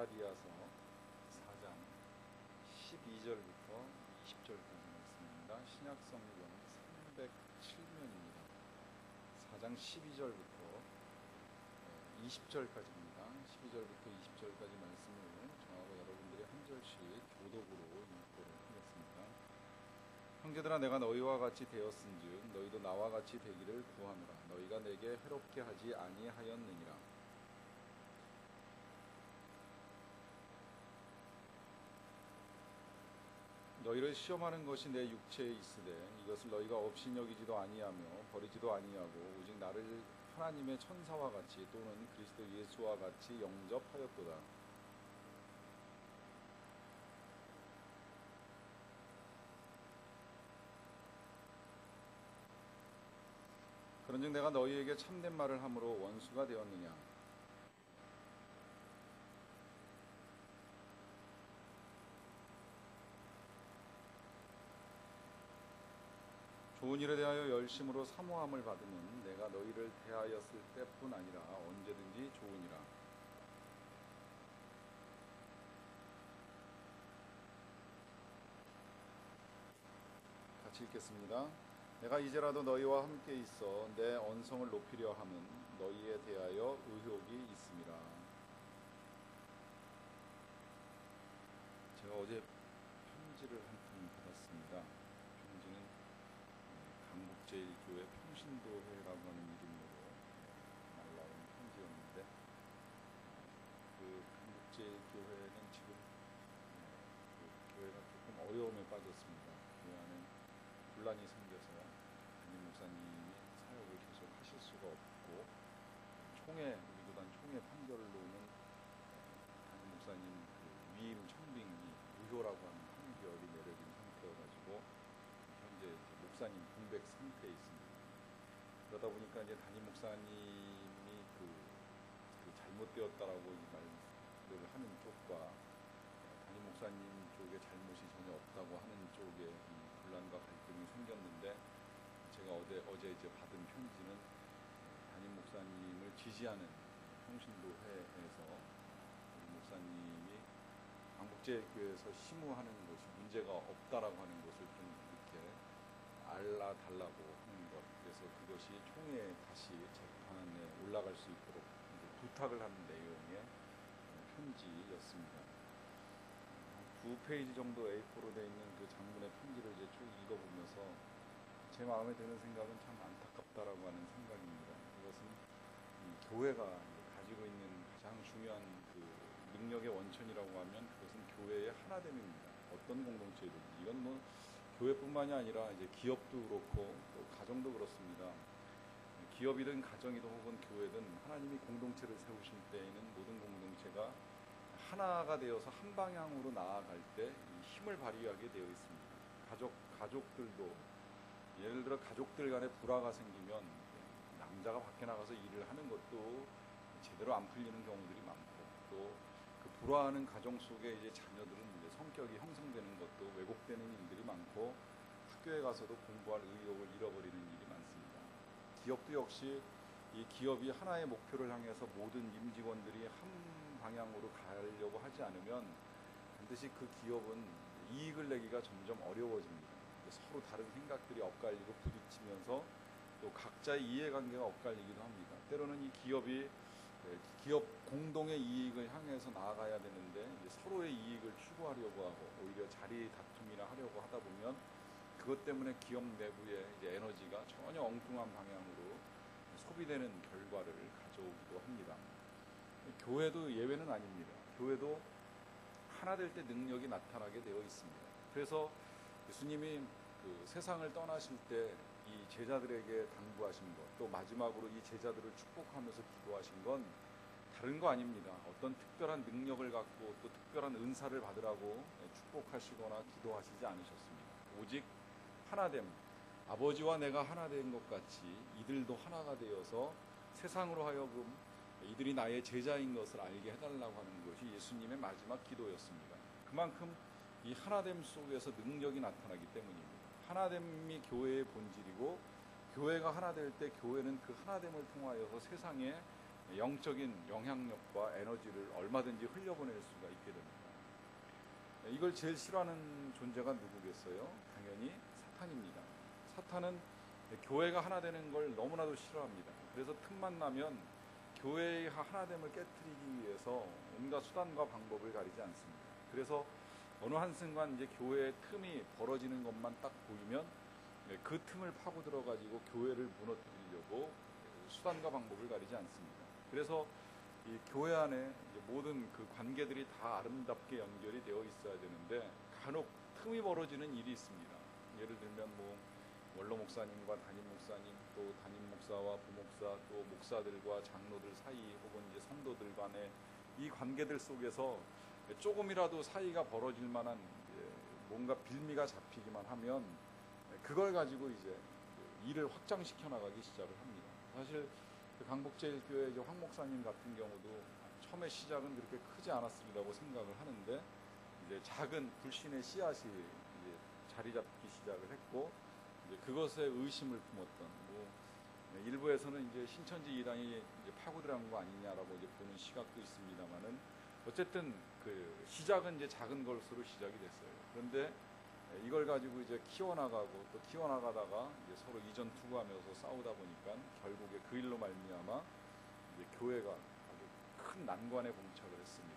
갈라디아서 4장 12절부터 20절까지 말씀입니다. 신약성경 307면입니다. 4장 12절부터 20절까지입니다. 12절부터 20절까지 말씀을 저하고 여러분들이 한 절씩 교독으로 읽도록 하겠습니다. 형제들아, 내가 너희와 같이 되었은즉 너희도 나와 같이 되기를 구하노라. 너희가 내게 해롭게 하지 아니하였느니라. 너희를 시험하는 것이 내 육체에 있으되 이것을 너희가 없이 여기지도 아니하며 버리지도 아니하고 오직 나를 하나님의 천사와 같이 또는 그리스도 예수와 같이 영접하였도다. 그런즉 내가 너희에게 참된 말을 함으로 원수가 되었느냐? 좋은 일에 대하여 열심으로 사모함을 받으면 내가 너희를 대하였을 때뿐 아니라 언제든지 좋으니라. 같이 읽겠습니다. 내가 이제라도 너희와 함께 있어 내 언성을 높이려 함은 너희에 대하여 의혹이 있음이라. 제가 어제 편지를 한 통 받았습니다. 편지는 강북제일교회 평신도회라고 하는 이름으로 날라온 편지였는데, 그 강북제일교회는 지금 그 교회가 조금 어려움에 빠졌습니다. 교회 안에 분란이 생겨서 담임 목사님이 사역을 계속 하실 수가 없고, 우리 교단 총회 판결로는 담임 목사님 그 위임 청빙이 무효라고 하는 판결이 내려진 상태여가지고 현재 목사님 공백 상태에 있습니다. 그러다 보니까 이제 담임 목사님이 그 잘못되었다라고 이 말을 하는 쪽과 담임 목사님 쪽에 잘못이 전혀 없다고 하는 쪽에 이 분란과 갈등이 생겼는데, 제가 어제 이제 받은 편지는 담임 목사님을 지지하는 평신도회에서 우리 목사님이 강북제일교회에서 심우하는 것이 문제가 없다라고 하는 것을 좀 이렇게 알아달라고 하는 것, 그래서 그것이 총회에 다시 재판에 올라갈 수 있도록 부탁을 하는 내용의 편지였습니다. 9페이지 정도 A4로 되어 있는 그 장문의 편지를 이제 쭉 읽어보면서 제 마음에 드는 생각은 참 안타깝다라고 하는 생각입니다. 이것은 이 교회가 가지고 있는 가장 중요한 그 능력의 원천이라고 하면 그것은 교회의 하나됨입니다. 어떤 공동체든 이건 뭐 교회뿐만이 아니라 이제 기업도 그렇고 또 가정도 그렇습니다. 기업이든 가정이든 혹은 교회든 하나님이 공동체를 세우실 때에는 모든 공동체가 하나가 되어서 한 방향으로 나아갈 때 힘을 발휘하게 되어 있습니다. 가족들도 예를 들어 가족들 간에 불화가 생기면 남자가 밖에 나가서 일을 하는 것도 제대로 안 풀리는 경우들이 많고, 또 그 불화하는 가정 속에 이제 자녀들은 이제 성격이 형성되는 것도 왜곡되는 일들이 많고, 학교에 가서도 공부할 의욕을 잃어버리는 일이 많습니다. 기업도 역시 이 기업이 하나의 목표를 향해서 모든 임직원들이 한 방향으로 가려고 하지 않으면 반드시 그 기업은 이익을 내기가 점점 어려워집니다. 서로 다른 생각들이 엇갈리고 부딪히면서 또 각자의 이해관계가 엇갈리기도 합니다. 때로는 이 기업 공동의 이익을 향해서 나아가야 되는데 이제 서로의 이익을 추구하려고 하고 오히려 자리 다툼이나 하려고 하다 보면 그것 때문에 기업 내부의 이제 에너지가 전혀 엉뚱한 방향으로 소비되는 결과를 가져오기도 합니다. 교회도 예외는 아닙니다. 교회도 하나 될 때 능력이 나타나게 되어 있습니다. 그래서 예수님이 그 세상을 떠나실 때 이 제자들에게 당부하신 것, 또 마지막으로 이 제자들을 축복하면서 기도하신 건 다른 거 아닙니다. 어떤 특별한 능력을 갖고 또 특별한 은사를 받으라고 축복하시거나 기도하시지 않으셨습니다. 오직 하나됨, 아버지와 내가 하나 된 것 같이 이들도 하나가 되어서 세상으로 하여금 이들이 나의 제자인 것을 알게 해달라고 하는 것이 예수님의 마지막 기도였습니다. 그만큼 이 하나됨 속에서 능력이 나타나기 때문입니다. 하나됨이 교회의 본질이고, 교회가 하나 될 때 교회는 그 하나됨을 통하여서 세상에 영적인 영향력과 에너지를 얼마든지 흘려보낼 수가 있게 됩니다. 이걸 제일 싫어하는 존재가 누구겠어요? 당연히 사탄입니다. 사탄은 교회가 하나 되는 걸 너무나도 싫어합니다. 그래서 틈만 나면 교회의 하나됨을 깨트리기 위해서 온갖 수단과 방법을 가리지 않습니다. 그래서 어느 한순간 이제 교회의 틈이 벌어지는 것만 딱 보이면 그 틈을 파고 들어가지고 교회를 무너뜨리려고 수단과 방법을 가리지 않습니다. 그래서 이 교회 안에 모든 그 관계들이 다 아름답게 연결이 되어 있어야 되는데 간혹 틈이 벌어지는 일이 있습니다. 예를 들면 원로 목사님과 담임 목사님, 또 담임 목사와 부목사, 또 목사들과 장로들 사이, 혹은 이제 성도들 간의 이 관계들 속에서 조금이라도 사이가 벌어질 만한 뭔가 빌미가 잡히기만 하면 그걸 가지고 이제 일을 확장시켜 나가기 시작을 합니다. 사실 강복제일교회 황 목사님 같은 경우도 처음에 시작은 그렇게 크지 않았으리라고 생각을 하는데 이제 작은 불신의 씨앗이 이제 자리 잡기 시작을 했고 이제 그것에 의심을 품었던 일부에서는 이제 신천지 이단이 이제 파고들어간 거 아니냐라고 이제 보는 시각도 있습니다만은 어쨌든 그 시작은 이제 작은 것으로 시작이 됐어요. 그런데 이걸 가지고 이제 키워나가고 또 키워나가다가 이제 서로 이전 투구하면서 싸우다 보니까 결국에 그 일로 말미암아 이제 교회가 아주 큰 난관에 봉착을 했습니다.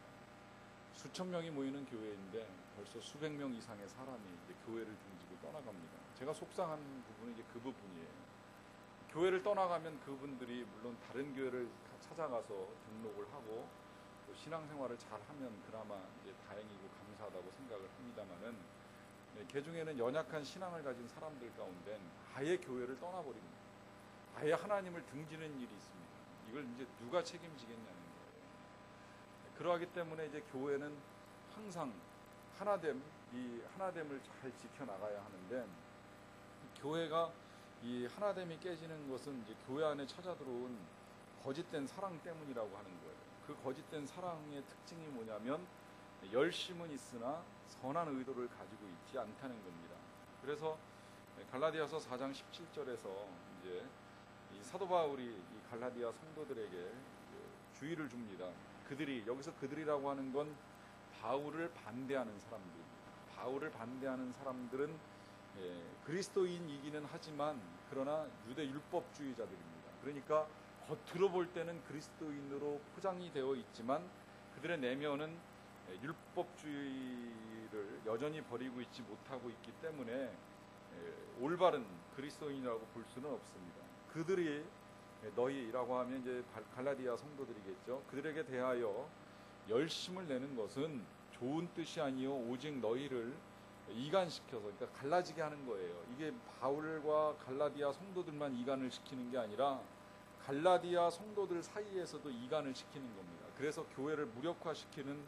수천 명이 모이는 교회인데 벌써 수백 명 이상의 사람이 이제 교회를 등지고 떠나갑니다. 제가 속상한 부분은 이제 그 부분이에요. 교회를 떠나가면 그분들이 물론 다른 교회를 찾아가서 등록을 하고 또 신앙생활을 잘하면 그나마 이제 다행이고 감사하다고 생각을 합니다만은 그 중에는 연약한 신앙을 가진 사람들 가운데 아예 교회를 떠나버립니다. 아예 하나님을 등지는 일이 있습니다. 이걸 이제 누가 책임지겠냐는 거예요. 그러하기 때문에 이제 교회는 항상 이 하나됨을 잘 지켜나가야 하는데 교회가 이 하나됨이 깨지는 것은 이제 교회 안에 찾아 들어온 거짓된 사랑 때문이라고 하는 거예요. 그 거짓된 사랑의 특징이 뭐냐면 열심은 있으나 선한 의도를 가지고 있지 않다는 겁니다. 그래서 갈라디아서 4장 17절에서 이제 이 사도 바울이 이 갈라디아 성도들에게 주의를 줍니다. 여기서 그들이라고 하는 건 바울을 반대하는 사람들입니다. 바울을 반대하는 사람들은 그리스도인이기는 하지만 그러나 유대 율법주의자들입니다. 그러니까 겉으로 볼 때는 그리스도인으로 포장이 되어 있지만 그들의 내면은 율법주의를 여전히 버리고 있지 못하고 있기 때문에 올바른 그리스도인이라고 볼 수는 없습니다. 그들이 너희라고 하면 이제 갈라디아 성도들이겠죠. 그들에게 대하여 열심을 내는 것은 좋은 뜻이 아니요 오직 너희를 이간시켜서, 그러니까 갈라지게 하는 거예요. 이게 바울과 갈라디아 성도들만 이간을 시키는 게 아니라 갈라디아 성도들 사이에서도 이간을 시키는 겁니다. 그래서 교회를 무력화시키는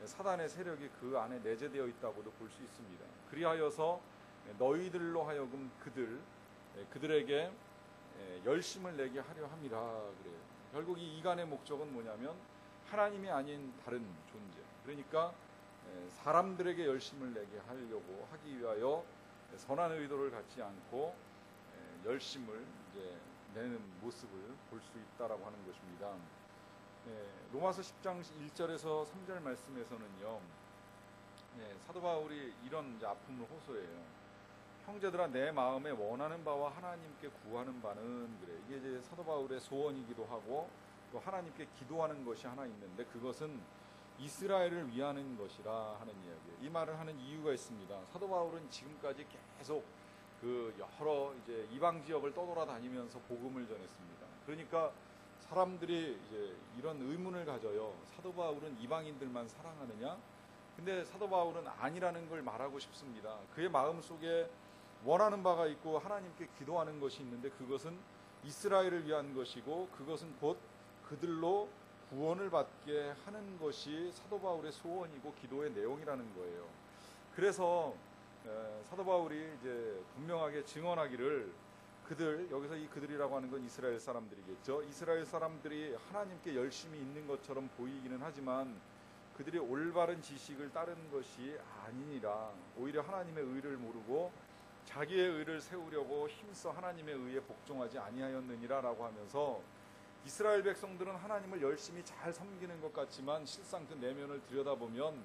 사단의 세력이 그 안에 내재되어 있다고도 볼 수 있습니다. 그리하여서 너희들로 하여금 그들에게 열심을 내게 하려 함이라 그래요. 결국 이 이간의 목적은 뭐냐면 하나님이 아닌 다른 존재, 그러니까 사람들에게 열심을 내게 하려고 하기 위하여 선한 의도를 갖지 않고 열심을 이제 내는 모습을 볼 수 있다라고 하는 것입니다. 로마서 10장 1절에서 3절 말씀에서는요, 사도 바울이 이런 이제 아픔을 호소해요. 형제들아, 내 마음에 원하는 바와 하나님께 구하는 바는, 그래, 이게 이제 사도 바울의 소원이기도 하고 또 하나님께 기도하는 것이 하나 있는데 그것은 이스라엘을 위하는 것이라 하는 이야기예요. 이 말을 하는 이유가 있습니다. 사도 바울은 지금까지 계속 그 여러 이제 이방 지역을 떠돌아다니면서 복음을 전했습니다. 그러니까 사람들이 이제 이런 의문을 가져요. 사도 바울은 이방인들만 사랑하느냐? 근데 사도 바울은 아니라는 걸 말하고 싶습니다. 그의 마음 속에 원하는 바가 있고 하나님께 기도하는 것이 있는데 그것은 이스라엘을 위한 것이고 그것은 곧 그들로 구원을 받게 하는 것이 사도 바울의 소원이고 기도의 내용이라는 거예요. 그래서 사도 바울이 이제 분명하게 증언하기를 여기서 이 그들이라고 하는 건 이스라엘 사람들이겠죠. 이스라엘 사람들이 하나님께 열심히 있는 것처럼 보이기는 하지만 그들이 올바른 지식을 따르는 것이 아니니라. 오히려 하나님의 의를 모르고 자기의 의를 세우려고 힘써 하나님의 의에 복종하지 아니하였느니라 라고 하면서 이스라엘 백성들은 하나님을 열심히 잘 섬기는 것 같지만 실상 그 내면을 들여다보면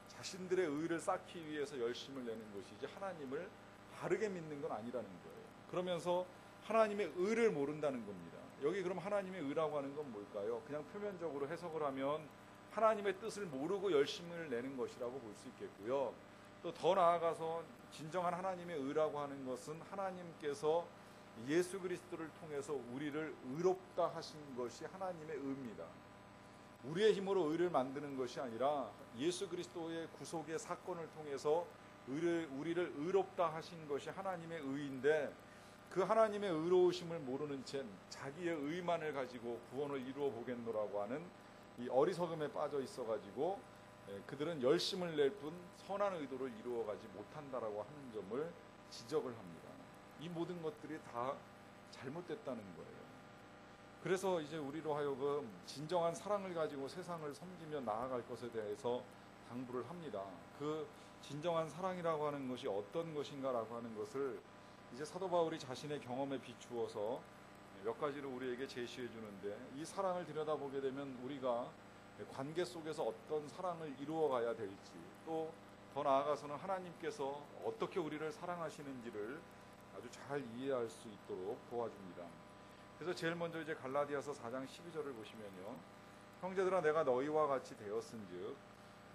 자신들의 의를 쌓기 위해서 열심을 내는 것이지 하나님을 바르게 믿는 건 아니라는 거예요. 그러면서 하나님의 의를 모른다는 겁니다. 여기 그럼 하나님의 의라고 하는 건 뭘까요? 그냥 표면적으로 해석을 하면 하나님의 뜻을 모르고 열심을 내는 것이라고 볼 수 있겠고요. 또 더 나아가서 진정한 하나님의 의라고 하는 것은 하나님께서 예수 그리스도를 통해서 우리를 의롭다 하신 것이 하나님의 의입니다. 우리의 힘으로 의를 만드는 것이 아니라 예수 그리스도의 구속의 사건을 통해서 우리를 의롭다 하신 것이 하나님의 의인데, 그 하나님의 의로우심을 모르는 채 자기의 의만을 가지고 구원을 이루어 보겠노라고 하는 이 어리석음에 빠져 있어가지고 그들은 열심을 낼 뿐 선한 의도를 이루어가지 못한다라고 하는 점을 지적을 합니다. 이 모든 것들이 다 잘못됐다는 거예요. 그래서 이제 우리로 하여금 진정한 사랑을 가지고 세상을 섬기며 나아갈 것에 대해서 당부를 합니다. 그 진정한 사랑이라고 하는 것이 어떤 것인가라고 하는 것을 이제 사도 바울이 자신의 경험에 비추어서 몇 가지로 우리에게 제시해 주는데, 이 사랑을 들여다보게 되면 우리가 관계 속에서 어떤 사랑을 이루어가야 될지, 또 더 나아가서는 하나님께서 어떻게 우리를 사랑하시는지를 아주 잘 이해할 수 있도록 도와줍니다. 그래서 제일 먼저 이제 갈라디아서 4장 12절을 보시면요, 형제들아 내가 너희와 같이 되었은즉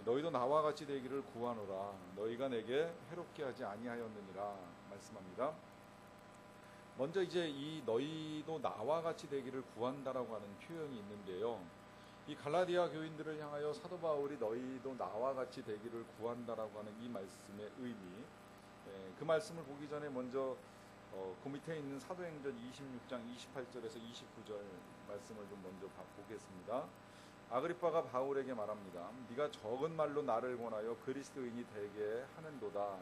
너희도 나와 같이 되기를 구하노라. 너희가 내게 해롭게 하지 아니하였느니라 말씀합니다. 먼저 이제 이 너희도 나와 같이 되기를 구한다라고 하는 표현이 있는데요, 이 갈라디아 교인들을 향하여 사도 바울이 너희도 나와 같이 되기를 구한다라고 하는 이 말씀의 의미, 그 말씀을 보기 전에 먼저 그 밑에 있는 사도행전 26장 28절에서 29절 말씀을 좀 먼저 보겠습니다. 아그리빠가 바울에게 말합니다. 네가 적은 말로 나를 권하여 그리스도인이 되게 하는도다.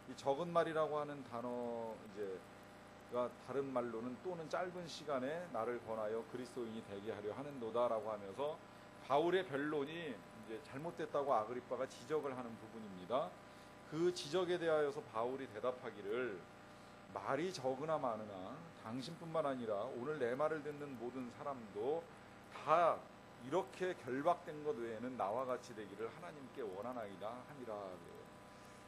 이 적은 말이라고 하는 단어 이제가 다른 말로는 또는 짧은 시간에 나를 권하여 그리스도인이 되게 하려 하는도다라고 하면서 바울의 변론이 이제 잘못됐다고 아그리빠가 지적을 하는 부분입니다. 그 지적에 대하여서 바울이 대답하기를, 말이 적으나 많으나 당신뿐만 아니라 오늘 내 말을 듣는 모든 사람도 다 이렇게 결박된 것 외에는 나와 같이 되기를 하나님께 원하나이다 하니라.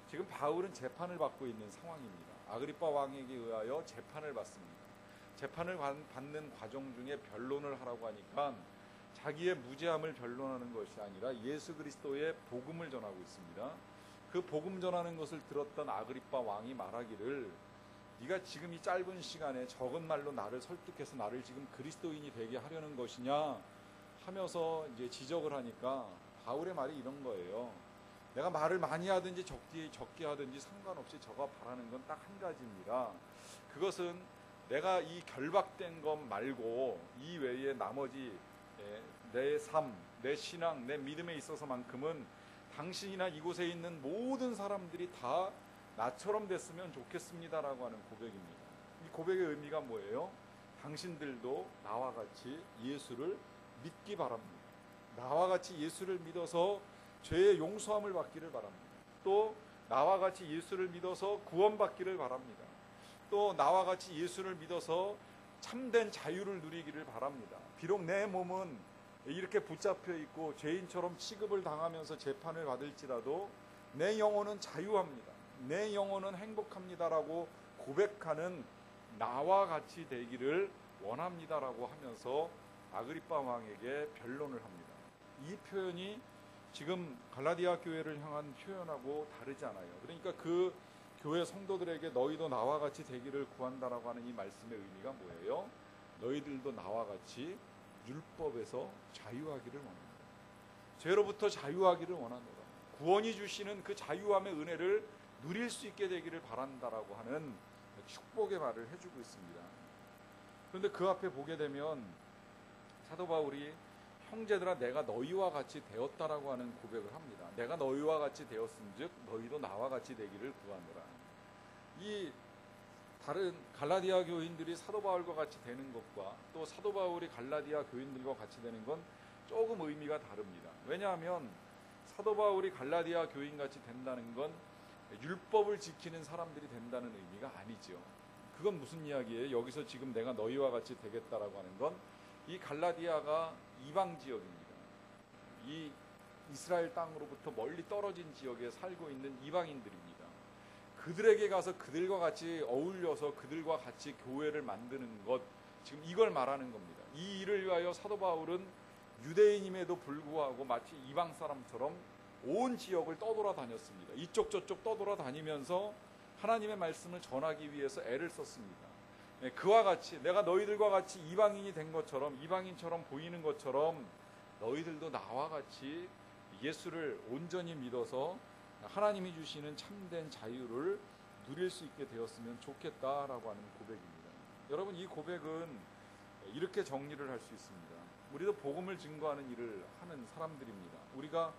지금 바울은 재판을 받고 있는 상황입니다. 아그리빠 왕에게 의하여 재판을 받습니다. 재판을 받는 과정 중에 변론을 하라고 하니까 자기의 무죄함을 변론하는 것이 아니라 예수 그리스도의 복음을 전하고 있습니다. 그 복음 전하는 것을 들었던 아그리빠 왕이 말하기를, 네가 지금 이 짧은 시간에 적은 말로 나를 설득해서 나를 지금 그리스도인이 되게 하려는 것이냐 하면서 이제 지적을 하니까 바울의 말이 이런 거예요. 내가 말을 많이 하든지 적게 하든지 상관없이 저가 바라는 건 딱 한 가지입니다. 그것은 내가 이 결박된 것 말고 이 외에 나머지 내 삶, 내 신앙, 내 믿음에 있어서만큼은 당신이나 이곳에 있는 모든 사람들이 다 나처럼 됐으면 좋겠습니다라고 하는 고백입니다. 이 고백의 의미가 뭐예요? 당신들도 나와 같이 예수를 믿기 바랍니다. 나와 같이 예수를 믿어서 죄의 용서함을 받기를 바랍니다. 또 나와 같이 예수를 믿어서 구원받기를 바랍니다. 또 나와 같이 예수를 믿어서 참된 자유를 누리기를 바랍니다. 비록 내 몸은 이렇게 붙잡혀 있고 죄인처럼 취급을 당하면서 재판을 받을지라도 내 영혼은 자유합니다. 내 영혼은 행복합니다라고 고백하는 나와 같이 되기를 원합니다라고 하면서 아그리빠 왕에게 변론을 합니다. 이 표현이 지금 갈라디아 교회를 향한 표현하고 다르지 않아요. 그러니까 그 교회 성도들에게 너희도 나와 같이 되기를 구한다라고 하는 이 말씀의 의미가 뭐예요? 너희들도 나와 같이 율법에서 자유하기를 원합니다. 죄로부터 자유하기를 원하노라. 구원이 주시는 그 자유함의 은혜를 누릴 수 있게 되기를 바란다라고 하는 축복의 말을 해주고 있습니다. 그런데 그 앞에 보게 되면 사도 바울이 형제들아 내가 너희와 같이 되었다라고 하는 고백을 합니다. 내가 너희와 같이 되었은즉 너희도 나와 같이 되기를 구하노라. 이 다른 갈라디아 교인들이 사도 바울과 같이 되는 것과 또 사도 바울이 갈라디아 교인들과 같이 되는 건 조금 의미가 다릅니다. 왜냐하면 사도 바울이 갈라디아 교인같이 된다는 건 율법을 지키는 사람들이 된다는 의미가 아니죠. 그건 무슨 이야기예요? 여기서 지금 내가 너희와 같이 되겠다라고 하는 건 이 갈라디아가 이방 지역입니다. 이 이스라엘 땅으로부터 멀리 떨어진 지역에 살고 있는 이방인들입니다. 그들에게 가서 그들과 같이 어울려서 그들과 같이 교회를 만드는 것, 지금 이걸 말하는 겁니다. 이 일을 위하여 사도 바울은 유대인임에도 불구하고 마치 이방 사람처럼 온 지역을 떠돌아다녔습니다. 이쪽 저쪽 떠돌아다니면서 하나님의 말씀을 전하기 위해서 애를 썼습니다. 그와 같이 내가 너희들과 같이 이방인이 된 것처럼, 이방인처럼 보이는 것처럼 너희들도 나와 같이 예수를 온전히 믿어서 하나님이 주시는 참된 자유를 누릴 수 있게 되었으면 좋겠다라고 하는 고백입니다. 여러분, 이 고백은 이렇게 정리를 할 수 있습니다. 우리도 복음을 증거하는 일을 하는 사람들입니다. 우리가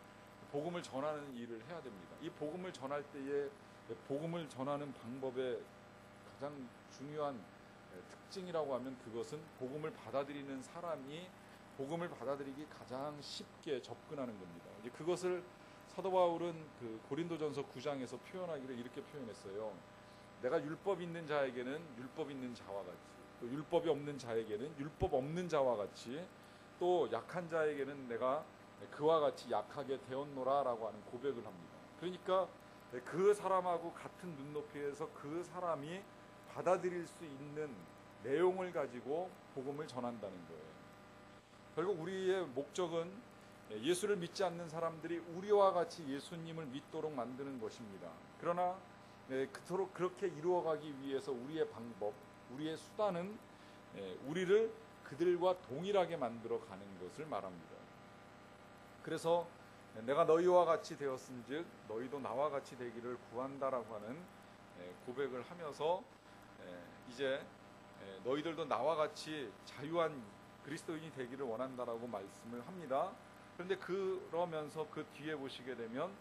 복음을 전하는 일을 해야 됩니다. 이 복음을 전할 때에 복음을 전하는 방법의 가장 중요한 특징이라고 하면 그것은 복음을 받아들이는 사람이 복음을 받아들이기 가장 쉽게 접근하는 겁니다. 이제 그것을 사도 바울은 그 고린도전서 9장에서 표현하기를 이렇게 표현했어요. 내가 율법 있는 자에게는 율법 있는 자와 같이, 또 율법이 없는 자에게는 율법 없는 자와 같이, 또 약한 자에게는 내가 그와 같이 약하게 되었노라라고 하는 고백을 합니다. 그러니까 그 사람하고 같은 눈높이에서 그 사람이 받아들일 수 있는 내용을 가지고 복음을 전한다는 거예요. 결국 우리의 목적은 예수를 믿지 않는 사람들이 우리와 같이 예수님을 믿도록 만드는 것입니다. 그러나 그토록 그렇게 이루어가기 위해서 우리의 방법, 우리의 수단은 우리를 그들과 동일하게 만들어 가는 것을 말합니다. 그래서 내가 너희와 같이 되었은즉 너희도 나와 같이 되기를 구한다라고 하는 고백을 하면서 이제 너희들도 나와 같이 자유한 그리스도인이 되기를 원한다라고 말씀을 합니다. 그런데 그러면서 그 뒤에 보시게 되면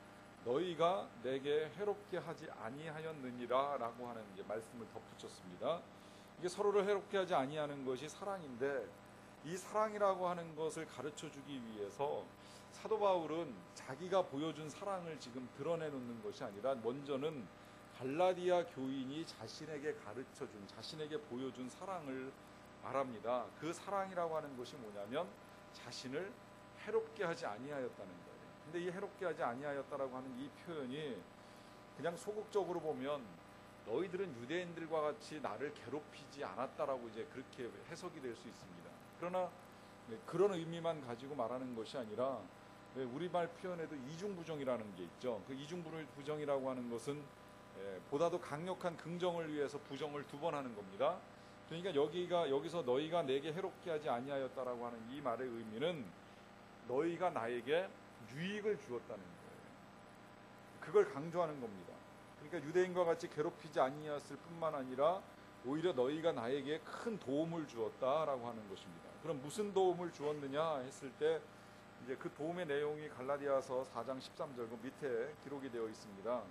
너희가 내게 해롭게 하지 아니하였느니라 라고 하는 이제 말씀을 덧붙였습니다. 이게 서로를 해롭게 하지 아니하는 것이 사랑인데, 이 사랑이라고 하는 것을 가르쳐 주기 위해서 사도 바울은 자기가 보여준 사랑을 지금 드러내놓는 것이 아니라 먼저는 갈라디아 교인이 자신에게 가르쳐준, 자신에게 보여준 사랑을 말합니다. 그 사랑이라고 하는 것이 뭐냐면 자신을 해롭게 하지 아니하였다는 거예요. 근데 이 해롭게 하지 아니하였다라고 하는 이 표현이 그냥 소극적으로 보면 너희들은 유대인들과 같이 나를 괴롭히지 않았다라고 이제 그렇게 해석이 될 수 있습니다. 그러나 그런 의미만 가지고 말하는 것이 아니라 우리말 표현에도 이중부정이라는 게 있죠. 그 이중부정이라고 하는 것은 보다도 강력한 긍정을 위해서 부정을 두 번 하는 겁니다. 그러니까 여기서 너희가 내게 해롭게 하지 아니하였다라고 하는 이 말의 의미는 너희가 나에게 유익을 주었다는 거예요. 그걸 강조하는 겁니다. 그러니까 유대인과 같이 괴롭히지 아니하였을 뿐만 아니라 오히려 너희가 나에게 큰 도움을 주었다라고 하는 것입니다. 그럼 무슨 도움을 주었느냐 했을 때 이제 그 도움의 내용이 갈라디아서 4장 13절 그 밑에 기록이 되어 있습니다.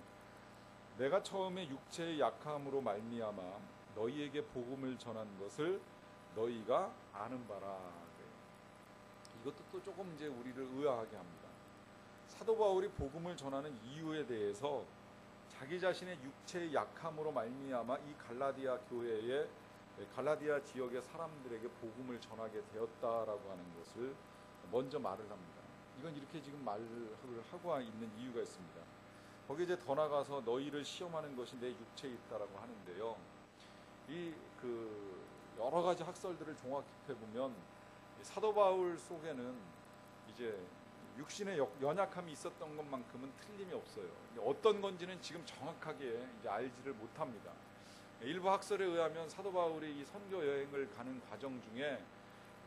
내가 처음에 육체의 약함으로 말미암아 너희에게 복음을 전한 것을 너희가 아는 바라. 이것도 또 조금 이제 우리를 의아하게 합니다. 사도 바울이 복음을 전하는 이유에 대해서 자기 자신의 육체의 약함으로 말미암아 이 갈라디아 교회의 갈라디아 지역의 사람들에게 복음을 전하게 되었다라고 하는 것을 먼저 말을 합니다. 이건 이렇게 지금 말을 하고 있는 이유가 있습니다. 거기에 이제 더 나가서 너희를 시험하는 것이 내 육체에 있다라고 하는데요. 이 여러 가지 학설들을 종합해 보면 사도 바울 속에는 이제 육신의 연약함이 있었던 것만큼은 틀림이 없어요. 어떤 건지는 지금 정확하게 이제 알지를 못합니다. 일부 학설에 의하면 사도 바울이 이 선교 여행을 가는 과정 중에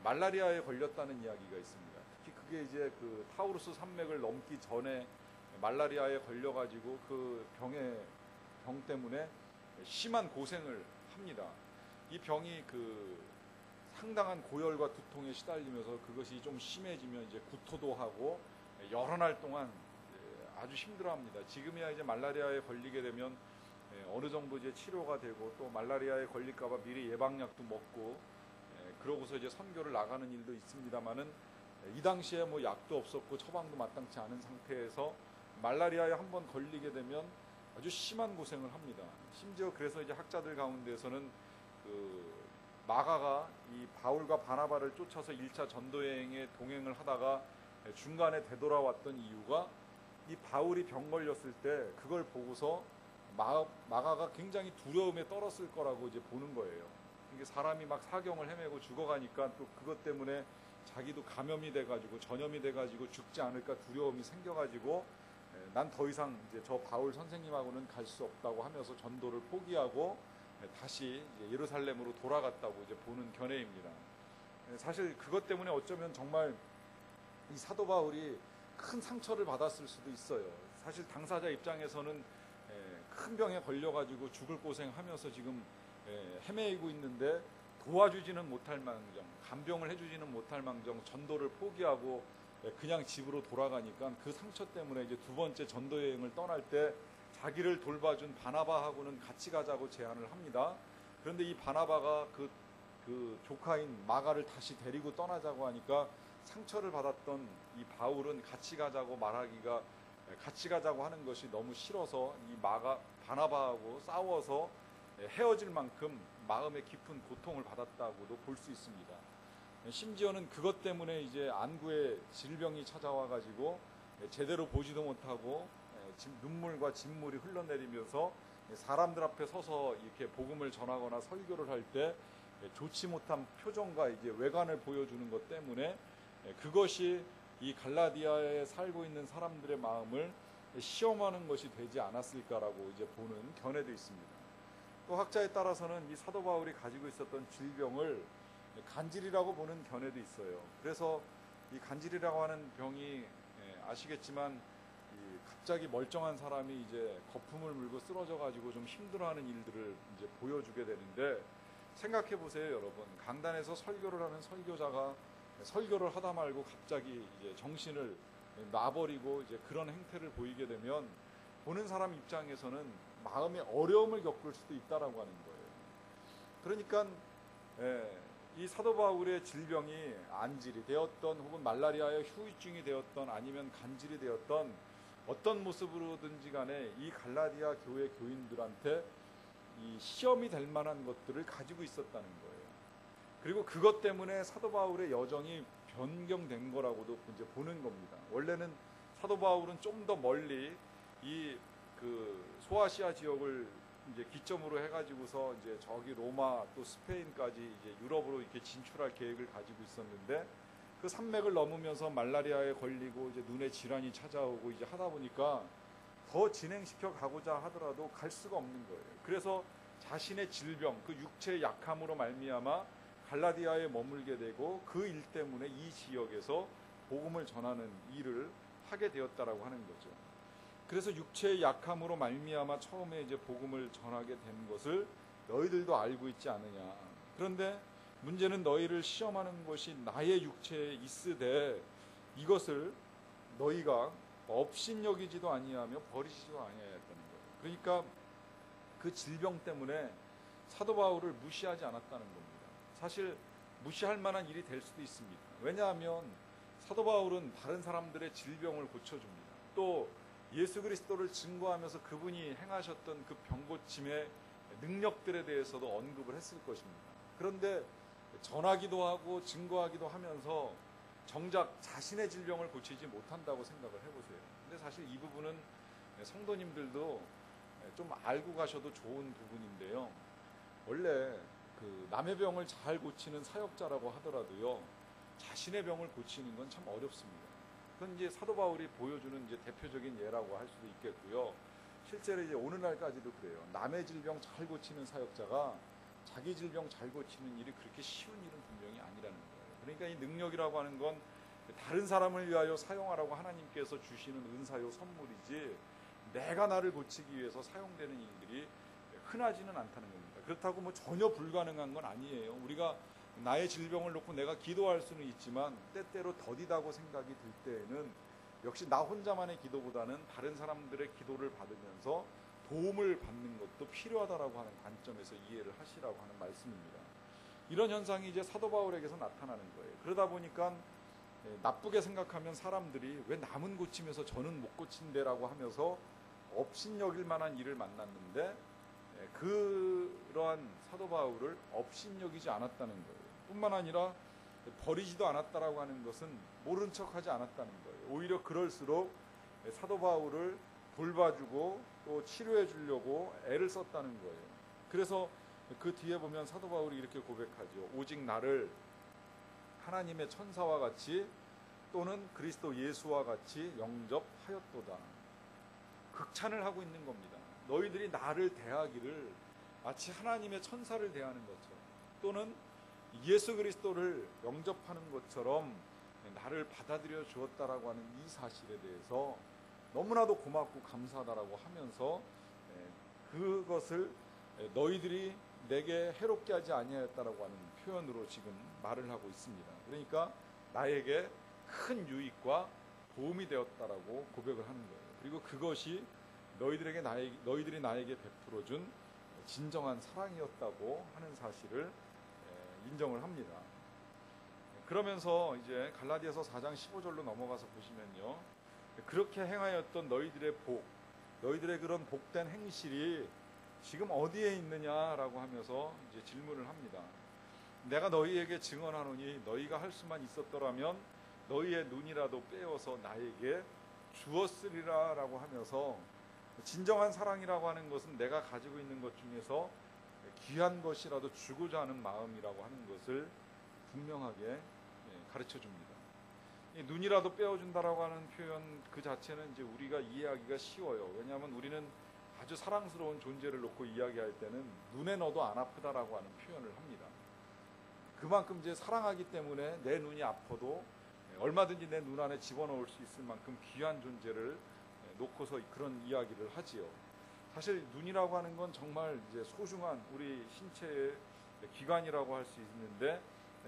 말라리아에 걸렸다는 이야기가 있습니다. 특히 그게 이제 그 타우루스 산맥을 넘기 전에 말라리아에 걸려가지고 그 병 때문에 심한 고생을 합니다. 이 병이 상당한 고열과 두통에 시달리면서 그것이 좀 심해지면 이제 구토도 하고 여러 날 동안 아주 힘들어합니다. 지금이야 이제 말라리아에 걸리게 되면 어느 정도 이제 치료가 되고 또 말라리아에 걸릴까봐 미리 예방약도 먹고 그러고서 이제 선교를 나가는 일도 있습니다만은 이 당시에 뭐 약도 없었고 처방도 마땅치 않은 상태에서 말라리아에 한번 걸리게 되면 아주 심한 고생을 합니다. 심지어 그래서 이제 학자들 가운데서는 마가가 이 바울과 바나바를 쫓아서 1차 전도 여행에 동행을 하다가 중간에 되돌아왔던 이유가 이 바울이 병 걸렸을 때 그걸 보고서 마가가 굉장히 두려움에 떨었을 거라고 이제 보는 거예요. 이게 사람이 막 사경을 헤매고 죽어가니까 또 그것 때문에 자기도 감염이 돼가지고 전염이 돼가지고 죽지 않을까 두려움이 생겨가지고 난 더 이상 이제 저 바울 선생님하고는 갈 수 없다고 하면서 전도를 포기하고 다시 이제 예루살렘으로 돌아갔다고 이제 보는 견해입니다. 사실 그것 때문에 어쩌면 정말 이 사도 바울이 큰 상처를 받았을 수도 있어요. 사실 당사자 입장에서는 큰 병에 걸려가지고 죽을 고생하면서 지금 헤매이고 있는데 도와주지는 못할 망정, 간병을 해주지는 못할 망정 전도를 포기하고 그냥 집으로 돌아가니까 그 상처 때문에 이제 두 번째 전도 여행을 떠날 때 자기를 돌봐준 바나바하고는 같이 가자고 제안을 합니다. 그런데 이 바나바가 그 조카인 마가를 다시 데리고 떠나자고 하니까 상처를 받았던 이 바울은 같이 가자고 말하기가 같이 가자고 하는 것이 너무 싫어서 이 바나바하고 싸워서 헤어질 만큼 마음의 깊은 고통을 받았다고도 볼 수 있습니다. 심지어는 그것 때문에 이제 안구에 질병이 찾아와 가지고 제대로 보지도 못하고 눈물과 진물이 흘러내리면서 사람들 앞에 서서 이렇게 복음을 전하거나 설교를 할 때 좋지 못한 표정과 이제 외관을 보여주는 것 때문에 그것이 이 갈라디아에 살고 있는 사람들의 마음을 시험하는 것이 되지 않았을까라고 이제 보는 견해도 있습니다. 또 학자에 따라서는 이 사도 바울이 가지고 있었던 질병을 간질이라고 보는 견해도 있어요. 그래서 이 간질이라고 하는 병이 아시겠지만 갑자기 멀쩡한 사람이 이제 거품을 물고 쓰러져 가지고 좀 힘들어하는 일들을 이제 보여주게 되는데 생각해 보세요, 여러분. 강단에서 설교를 하는 설교자가 설교를 하다 말고 갑자기 이제 정신을 놔버리고 이제 그런 행태를 보이게 되면 보는 사람 입장에서는 마음의 어려움을 겪을 수도 있다라고 하는 거예요. 그러니까 이 사도 바울의 질병이 안질이 되었던 혹은 말라리아의 후유증이 되었던 아니면 간질이 되었던 어떤 모습으로든지 간에 이 갈라디아 교회 교인들한테 이 시험이 될 만한 것들을 가지고 있었다는 거예요. 그리고 그것 때문에 사도 바울의 여정이 변경된 거라고도 이제 보는 겁니다. 원래는 사도 바울은 좀 더 멀리 이 소아시아 지역을 이제 기점으로 해가지고서 이제 저기 로마 또 스페인까지 이제 유럽으로 이렇게 진출할 계획을 가지고 있었는데 그 산맥을 넘으면서 말라리아에 걸리고 이제 눈에 질환이 찾아오고 이제 하다 보니까 더 진행시켜 가고자 하더라도 갈 수가 없는 거예요. 그래서 자신의 질병, 그 육체의 약함으로 말미암아 갈라디아에 머물게 되고 그 일 때문에 이 지역에서 복음을 전하는 일을 하게 되었다라고 하는 거죠. 그래서 육체의 약함으로 말미암아 처음에 이제 복음을 전하게 된 것을 너희들도 알고 있지 않느냐. 그런데 문제는 너희를 시험하는 것이 나의 육체에 있으되 이것을 너희가 업신여기지도 아니하며 버리지도 아니하였다는 거예요. 그러니까 그 질병 때문에 사도 바울을 무시하지 않았다는 겁니다. 사실 무시할 만한 일이 될 수도 있습니다. 왜냐하면 사도 바울은 다른 사람들의 질병을 고쳐줍니다. 또 예수 그리스도를 증거하면서 그분이 행하셨던 그 병고침의 능력들에 대해서도 언급을 했을 것입니다. 그런데 전하기도 하고 증거하기도 하면서 정작 자신의 질병을 고치지 못한다고 생각을 해보세요. 근데 사실 이 부분은 성도님들도 좀 알고 가셔도 좋은 부분인데요. 원래 그 남의 병을 잘 고치는 사역자라고 하더라도요, 자신의 병을 고치는 건 참 어렵습니다. 그건 이제 사도 바울이 보여주는 이제 대표적인 예라고 할 수도 있겠고요. 실제로 이제 오늘날까지도 그래요. 남의 질병 잘 고치는 사역자가 자기 질병 잘 고치는 일이 그렇게 쉬운 일은 분명히 아니라는 거예요. 그러니까 이 능력이라고 하는 건 다른 사람을 위하여 사용하라고 하나님께서 주시는 은사요 선물이지 내가 나를 고치기 위해서 사용되는 일들이 흔하지는 않다는 겁니다. 그렇다고 뭐 전혀 불가능한 건 아니에요. 우리가 나의 질병을 놓고 내가 기도할 수는 있지만 때때로 더디다고 생각이 들 때에는 역시 나 혼자만의 기도보다는 다른 사람들의 기도를 받으면서 도움을 받는 것도 필요하다라고 하는 관점에서 이해를 하시라고 하는 말씀입니다. 이런 현상이 이제 사도 바울에게서 나타나는 거예요. 그러다 보니까 나쁘게 생각하면 사람들이 왜 남은 고치면서 저는 못 고친대라고 하면서 업신여길 만한 일을 만났는데 그러한 사도 바울을 업신여기지 않았다는 거예요. 뿐만 아니라 버리지도 않았다라고 하는 것은 모른 척하지 않았다는 거예요. 오히려 그럴수록 사도 바울을 돌봐주고 또 치료해 주려고 애를 썼다는 거예요. 그래서 그 뒤에 보면 사도 바울이 이렇게 고백하죠. 오직 나를 하나님의 천사와 같이 또는 그리스도 예수와 같이 영접하였도다. 극찬을 하고 있는 겁니다. 너희들이 나를 대하기를 마치 하나님의 천사를 대하는 것처럼 또는 예수 그리스도를 영접하는 것처럼 나를 받아들여 주었다라고 하는 이 사실에 대해서 너무나도 고맙고 감사하다라고 하면서 그것을 너희들이 내게 해롭게 하지 아니하였다라고 하는 표현으로 지금 말을 하고 있습니다. 그러니까 나에게 큰 유익과 도움이 되었다라고 고백을 하는 거예요. 그리고 그것이 너희들이 나에게 베풀어준 진정한 사랑이었다고 하는 사실을 인정을 합니다. 그러면서 이제 갈라디아서 4장 15절로 넘어가서 보시면요. 그렇게 행하였던 너희들의 그런 복된 행실이 지금 어디에 있느냐라고 하면서 이제 질문을 합니다. 내가 너희에게 증언하노니 너희가 할 수만 있었더라면 너희의 눈이라도 빼어서 나에게 주었으리라라고 하면서 진정한 사랑이라고 하는 것은 내가 가지고 있는 것 중에서 귀한 것이라도 주고자 하는 마음이라고 하는 것을 분명하게 가르쳐 줍니다. 이 눈이라도 빼어준다라고 하는 표현 그 자체는 이제 우리가 이해하기가 쉬워요. 왜냐하면 우리는 아주 사랑스러운 존재를 놓고 이야기할 때는 눈에 넣어도 안 아프다라고 하는 표현을 합니다. 그만큼 이제 사랑하기 때문에 내 눈이 아파도 얼마든지 내 눈 안에 집어넣을 수 있을 만큼 귀한 존재를 놓고서 그런 이야기를 하지요. 사실 눈이라고 하는 건 정말 이제 소중한 우리 신체의 기관이라고 할 수 있는데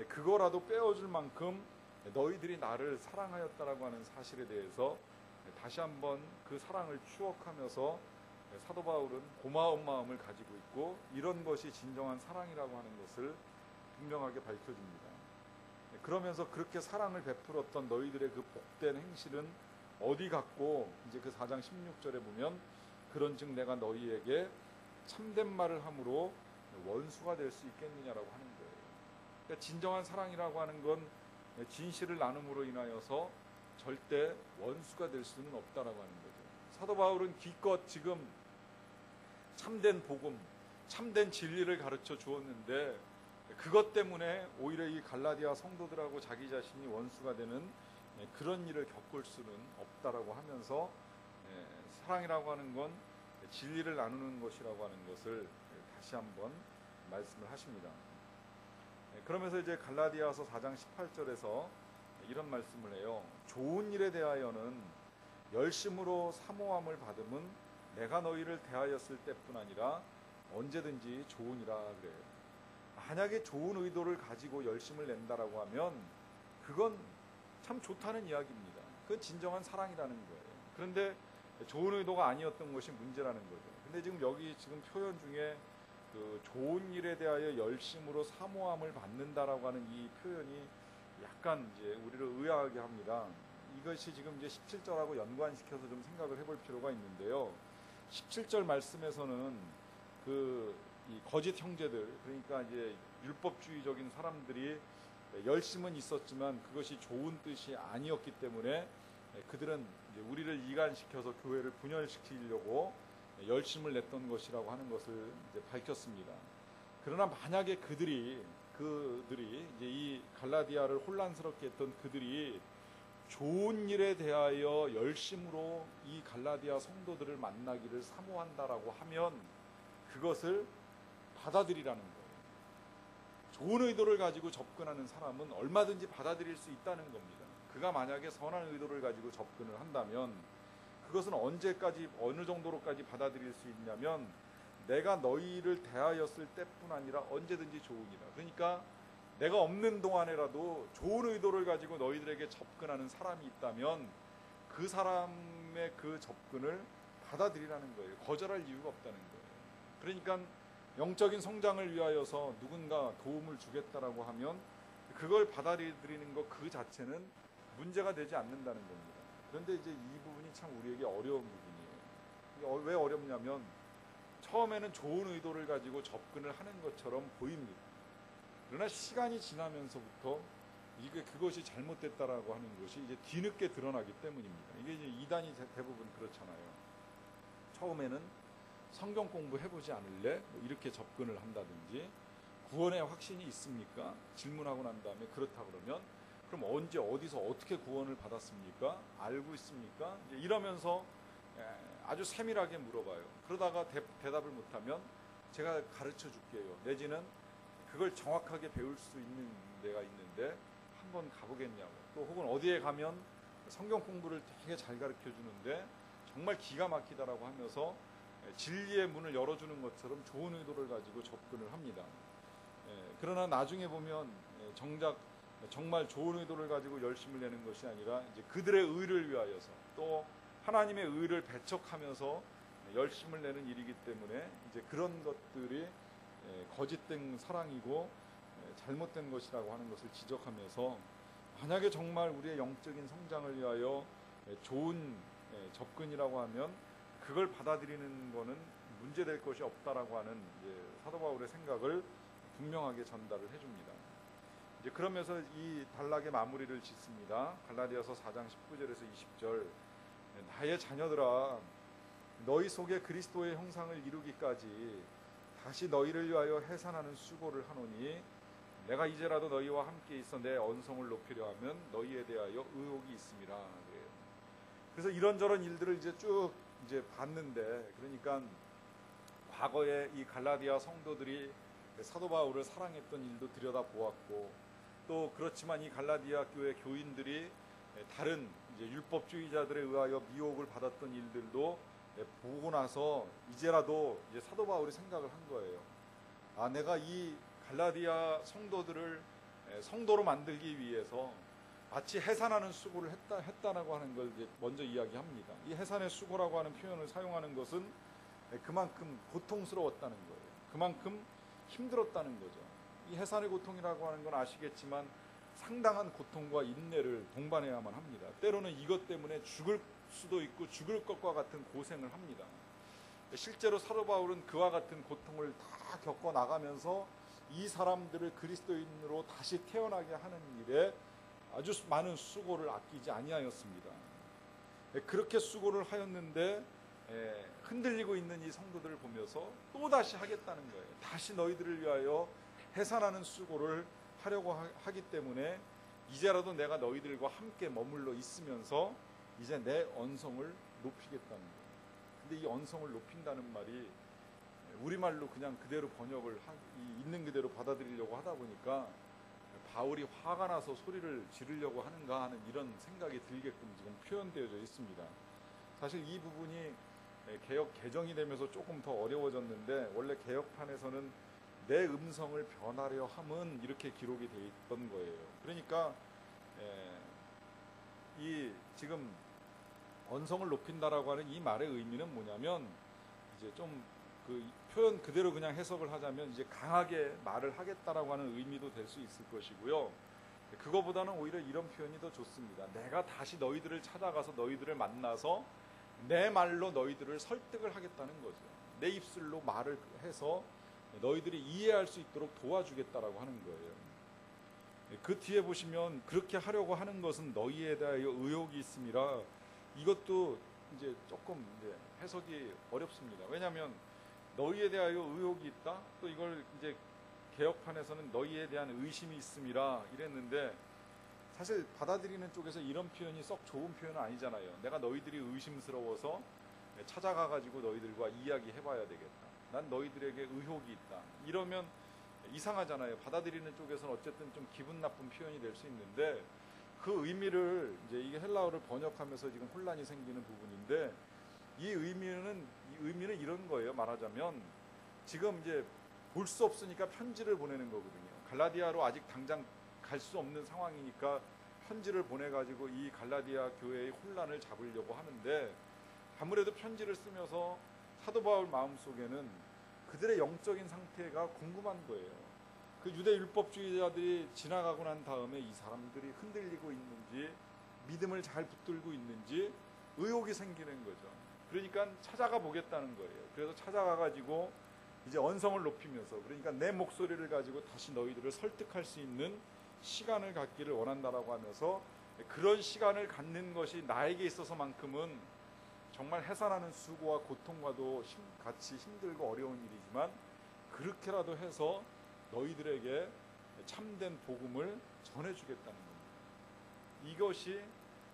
그거라도 빼어줄 만큼 너희들이 나를 사랑하였다라고 하는 사실에 대해서 다시 한번 그 사랑을 추억하면서 사도 바울은 고마운 마음을 가지고 있고 이런 것이 진정한 사랑이라고 하는 것을 분명하게 밝혀줍니다. 그러면서 그렇게 사랑을 베풀었던 너희들의 그 복된 행실은 어디 갔고 이제 그 4장 16절에 보면 그런즉 내가 너희에게 참된 말을 함으로 원수가 될 수 있겠느냐라고 하는 거예요. 그러니까 진정한 사랑이라고 하는 건 진실을 나눔으로 인하여서 절대 원수가 될 수는 없다라고 하는 거죠. 사도 바울은 기껏 지금 참된 복음, 참된 진리를 가르쳐 주었는데 그것 때문에 오히려 이 갈라디아 성도들하고 자기 자신이 원수가 되는 그런 일을 겪을 수는 없다라고 하면서 사랑이라고 하는 건 진리를 나누는 것이라고 하는 것을 다시 한번 말씀을 하십니다. 그러면서 이제 갈라디아서 4장 18절에서 이런 말씀을 해요. 좋은 일에 대하여는 열심으로 사모함을 받음은 내가 너희를 대하였을 때뿐 아니라 언제든지 좋으니라 그래요. 만약에 좋은 의도를 가지고 열심을 낸다라고 하면 그건 참 좋다는 이야기입니다. 그건 진정한 사랑이라는 거예요. 그런데 좋은 의도가 아니었던 것이 문제라는 거죠. 근데 지금 여기 지금 표현 중에 그 좋은 일에 대하여 열심으로 사모함을 받는다라고 하는 이 표현이 약간 이제 우리를 의아하게 합니다. 이것이 지금 이제 17절하고 연관시켜서 좀 생각을 해볼 필요가 있는데요. 17절 말씀에서는 이 거짓 형제들, 그러니까 이제 율법주의적인 사람들이 열심은 있었지만 그것이 좋은 뜻이 아니었기 때문에 그들은 이제 우리를 이간시켜서 교회를 분열시키려고 열심을 냈던 것이라고 하는 것을 이제 밝혔습니다. 그러나 만약에 그들이 이제 이 갈라디아를 혼란스럽게 했던 그들이 좋은 일에 대하여 열심으로 이 갈라디아 성도들을 만나기를 사모한다라고 하면 그것을 받아들이라는 거예요. 좋은 의도를 가지고 접근하는 사람은 얼마든지 받아들일 수 있다는 겁니다. 그가 만약에 선한 의도를 가지고 접근을 한다면 그것은 언제까지 어느 정도로까지 받아들일 수 있냐면 내가 너희를 대하였을 때뿐 아니라 언제든지 좋으니라. 그러니까 내가 없는 동안에라도 좋은 의도를 가지고 너희들에게 접근하는 사람이 있다면 그 사람의 그 접근을 받아들이라는 거예요. 거절할 이유가 없다는 거예요. 그러니까 영적인 성장을 위하여서 누군가 도움을 주겠다라고 하면 그걸 받아들이는 것 그 자체는 문제가 되지 않는다는 겁니다. 그런데 이제 이 부분이 참 우리에게 어려운 부분이에요. 왜 어렵냐면 처음에는 좋은 의도를 가지고 접근을 하는 것처럼 보입니다. 그러나 시간이 지나면서부터 그것이 잘못됐다라고 하는 것이 이제 뒤늦게 드러나기 때문입니다. 이게 이제 이단이 대부분 그렇잖아요. 처음에는 성경 공부해보지 않을래? 뭐 이렇게 접근을 한다든지, 구원의 확신이 있습니까? 질문하고 난 다음에 그렇다 그러면 그럼 언제 어디서 어떻게 구원을 받았습니까? 알고 있습니까? 이제 이러면서 아주 세밀하게 물어봐요. 그러다가 대답을 못하면 제가 가르쳐 줄게요. 내지는 그걸 정확하게 배울 수 있는 데가 있는데 한번 가보겠냐고. 또 혹은 어디에 가면 성경 공부를 되게 잘 가르쳐 주는데 정말 기가 막히다라고 하면서 진리의 문을 열어주는 것처럼 좋은 의도를 가지고 접근을 합니다. 그러나 나중에 보면 정작 정말 좋은 의도를 가지고 열심을 내는 것이 아니라 이제 그들의 의를 위하여서 또 하나님의 의를 배척하면서 열심을 내는 일이기 때문에 이제 그런 것들이 거짓된 사랑이고 잘못된 것이라고 하는 것을 지적하면서, 만약에 정말 우리의 영적인 성장을 위하여 좋은 접근이라고 하면 그걸 받아들이는 것은 문제될 것이 없다라고 하는 사도 바울의 생각을 분명하게 전달을 해줍니다. 이제 그러면서 이 단락의 마무리를 짓습니다. 갈라디아서 4장 19절에서 20절. 나의 자녀들아, 너희 속에 그리스도의 형상을 이루기까지 다시 너희를 위하여 해산하는 수고를 하노니 내가 이제라도 너희와 함께 있어 내 언성을 높이려 하면 너희에 대하여 의혹이 있음이라. 그래서 이런저런 일들을 쭉 봤는데, 그러니까 과거에 이 갈라디아 성도들이 사도 바울을 사랑했던 일도 들여다보았고, 또 그렇지만 이 갈라디아 교회 교인들이 다른 율법주의자들에 의하여 미혹을 받았던 일들도 보고 나서 이제라도 사도 바울이 생각을 한 거예요. 내가 이 갈라디아 성도들을 성도로 만들기 위해서 마치 해산하는 수고를 했다라고 하는 걸 먼저 이야기합니다. 이 해산의 수고라고 하는 표현을 사용하는 것은 그만큼 고통스러웠다는 거예요. 그만큼 힘들었다는 거죠. 이 해산의 고통이라고 하는 건 아시겠지만 상당한 고통과 인내를 동반해야만 합니다. 때로는 이것 때문에 죽을 수도 있고 죽을 것과 같은 고생을 합니다. 실제로 사도 바울은 그와 같은 고통을 다 겪어 나가면서 이 사람들을 그리스도인으로 다시 태어나게 하는 일에 아주 많은 수고를 아끼지 아니하였습니다. 그렇게 수고를 하였는데 흔들리고 있는 이 성도들을 보면서 또 다시 하겠다는 거예요. 다시 너희들을 위하여 해산하는 수고를 하려고 하기 때문에 이제라도 내가 너희들과 함께 머물러 있으면서 이제 내 언성을 높이겠다는 거예요. 근데 이 언성을 높인다는 말이 우리말로 그냥 그대로 번역을 있는 그대로 받아들이려고 하다 보니까 바울이 화가 나서 소리를 지르려고 하는가 하는 이런 생각이 들게끔 지금 표현되어져 있습니다. 사실 이 부분이 개역 개정이 되면서 조금 더 어려워졌는데, 원래 개역판에서는 내 음성을 변하려 함은 이렇게 기록이 되어 있던 거예요. 그러니까 이 지금 언성을 높인다라고 하는 이 말의 의미는 뭐냐면, 이제 좀 그 표현 그대로 그냥 해석을 하자면 이제 강하게 말을 하겠다라고 하는 의미도 될 수 있을 것이고요. 그거보다는 오히려 이런 표현이 더 좋습니다. 내가 다시 너희들을 찾아가서 너희들을 만나서 내 말로 너희들을 설득을 하겠다는 거죠. 내 입술로 말을 해서 너희들이 이해할 수 있도록 도와주겠다라고 하는 거예요. 그 뒤에 보시면 그렇게 하려고 하는 것은 너희에 대하여 의혹이 있음이라, 이것도 이제 조금 해석이 어렵습니다. 왜냐하면 너희에 대하여 의혹이 있다. 또 이걸 이제 개역판에서는 너희에 대한 의심이 있음이라 이랬는데, 사실 받아들이는 쪽에서 이런 표현이 썩 좋은 표현은 아니잖아요. 내가 너희들이 의심스러워서 찾아가가지고 너희들과 이야기해봐야 되겠다. 난 너희들에게 의혹이 있다. 이러면 이상하잖아요. 받아들이는 쪽에서는 어쨌든 좀 기분 나쁜 표현이 될 수 있는데, 그 의미를 이제 이게 헬라어를 번역하면서 지금 혼란이 생기는 부분인데, 이 의미는 이런 거예요. 말하자면 지금 이제 볼 수 없으니까 편지를 보내는 거거든요. 갈라디아로 아직 당장 갈 수 없는 상황이니까 편지를 보내가지고 이 갈라디아 교회의 혼란을 잡으려고 하는데, 아무래도 편지를 쓰면서 사도 바울 마음속에는 그들의 영적인 상태가 궁금한 거예요. 그 유대 율법주의자들이 지나가고 난 다음에 이 사람들이 흔들리고 있는지, 믿음을 잘 붙들고 있는지 의혹이 생기는 거죠. 그러니까 찾아가 보겠다는 거예요. 그래서 찾아가 가지고 이제 언성을 높이면서, 그러니까 내 목소리를 가지고 다시 너희들을 설득할 수 있는 시간을 갖기를 원한다라고 하면서, 그런 시간을 갖는 것이 나에게 있어서만큼은 정말 해산하는 수고와 고통과도 같이 힘들고 어려운 일이지만, 그렇게라도 해서 너희들에게 참된 복음을 전해주겠다는 겁니다. 이것이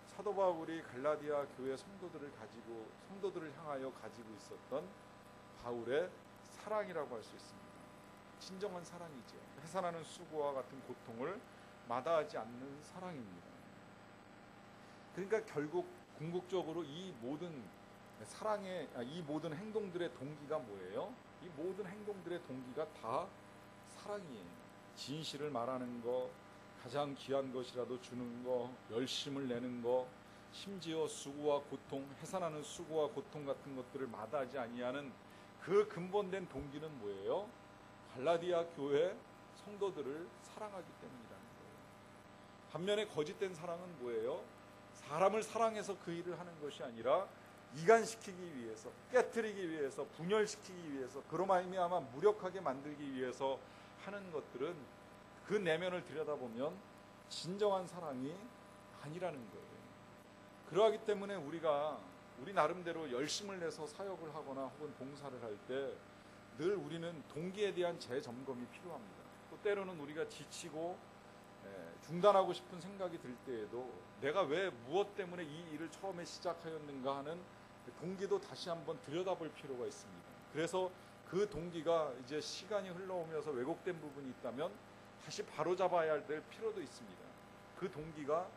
사도 바울이 갈라디아 교회 성도들을 향하여 가지고 있었던 바울의 사랑이라고 할 수 있습니다. 진정한 사랑이죠. 해산하는 수고와 같은 고통을 마다하지 않는 사랑입니다. 그러니까 결국 궁극적으로 이 모든 행동들의 동기가 뭐예요? 이 모든 행동들의 동기가 다 사랑이에요. 진실을 말하는 거, 가장 귀한 것이라도 주는 거, 열심을 내는 거, 심지어 수고와 고통, 해산하는 수고와 고통 같은 것들을 마다하지 아니하는 그 근본된 동기는 뭐예요? 갈라디아 교회 성도들을 사랑하기 때문이라는 거예요. 반면에 거짓된 사랑은 뭐예요? 사람을 사랑해서 그 일을 하는 것이 아니라 이간시키기 위해서, 깨트리기 위해서, 분열시키기 위해서, 그로 말미암아 무력하게 만들기 위해서 하는 것들은 그 내면을 들여다보면 진정한 사랑이 아니라는 거예요. 그러하기 때문에 우리 나름대로 열심을 내서 사역을 하거나 혹은 봉사를 할 때 늘 우리는 동기에 대한 재점검이 필요합니다. 또 때로는 우리가 지치고 중단하고 싶은 생각이 들 때에도 내가 왜 무엇 때문에 이 일을 처음에 시작하였는가 하는 동기도 다시 한번 들여다볼 필요가 있습니다. 그래서 그 동기가 이제 시간이 흘러오면서 왜곡된 부분이 있다면 다시 바로잡아야 될 필요도 있습니다. 그 동기가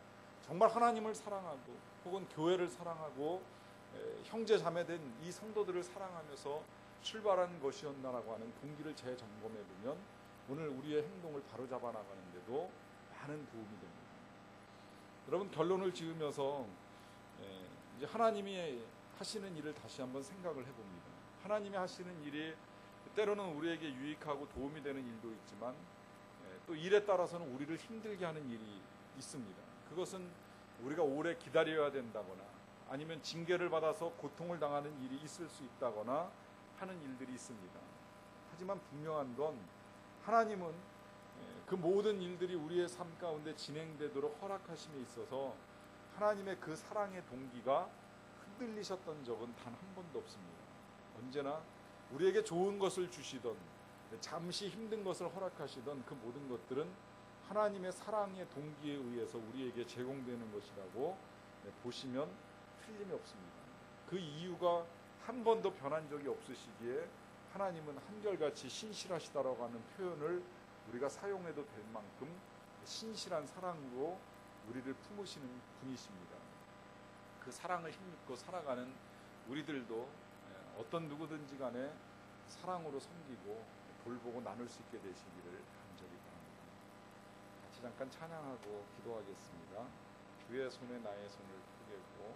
정말 하나님을 사랑하고 혹은 교회를 사랑하고 형제 자매된 이 성도들을 사랑하면서 출발한 것이었나라고 하는 동기를 재점검해 보면 오늘 우리의 행동을 바로잡아 나가는데도 많은 도움이 됩니다. 여러분, 결론을 지으면서 이제 하나님이 하시는 일을 다시 한번 생각을 해봅니다. 하나님이 하시는 일이 때로는 우리에게 유익하고 도움이 되는 일도 있지만 또 일에 따라서는 우리를 힘들게 하는 일이 있습니다. 그것은 우리가 오래 기다려야 된다거나 아니면 징계를 받아서 고통을 당하는 일이 있을 수 있다거나 하는 일들이 있습니다. 하지만 분명한 건 하나님은 그 모든 일들이 우리의 삶 가운데 진행되도록 허락하심에 있어서 하나님의 그 사랑의 동기가 흔들리셨던 적은 단 한 번도 없습니다. 언제나 우리에게 좋은 것을 주시던, 잠시 힘든 것을 허락하시던 그 모든 것들은 하나님의 사랑의 동기에 의해서 우리에게 제공되는 것이라고 보시면 틀림이 없습니다. 그 이유가 한 번도 변한 적이 없으시기에 하나님은 한결같이 신실하시다라고 하는 표현을 우리가 사용해도 될 만큼 신실한 사랑으로 우리를 품으시는 분이십니다. 그 사랑을 힘입고 살아가는 우리들도 어떤 누구든지 간에 사랑으로 섬기고 돌보고 나눌 수 있게 되시기를 간절히 바랍니다. 같이 잠깐 찬양하고 기도하겠습니다. 주의 손에 나의 손을 포개고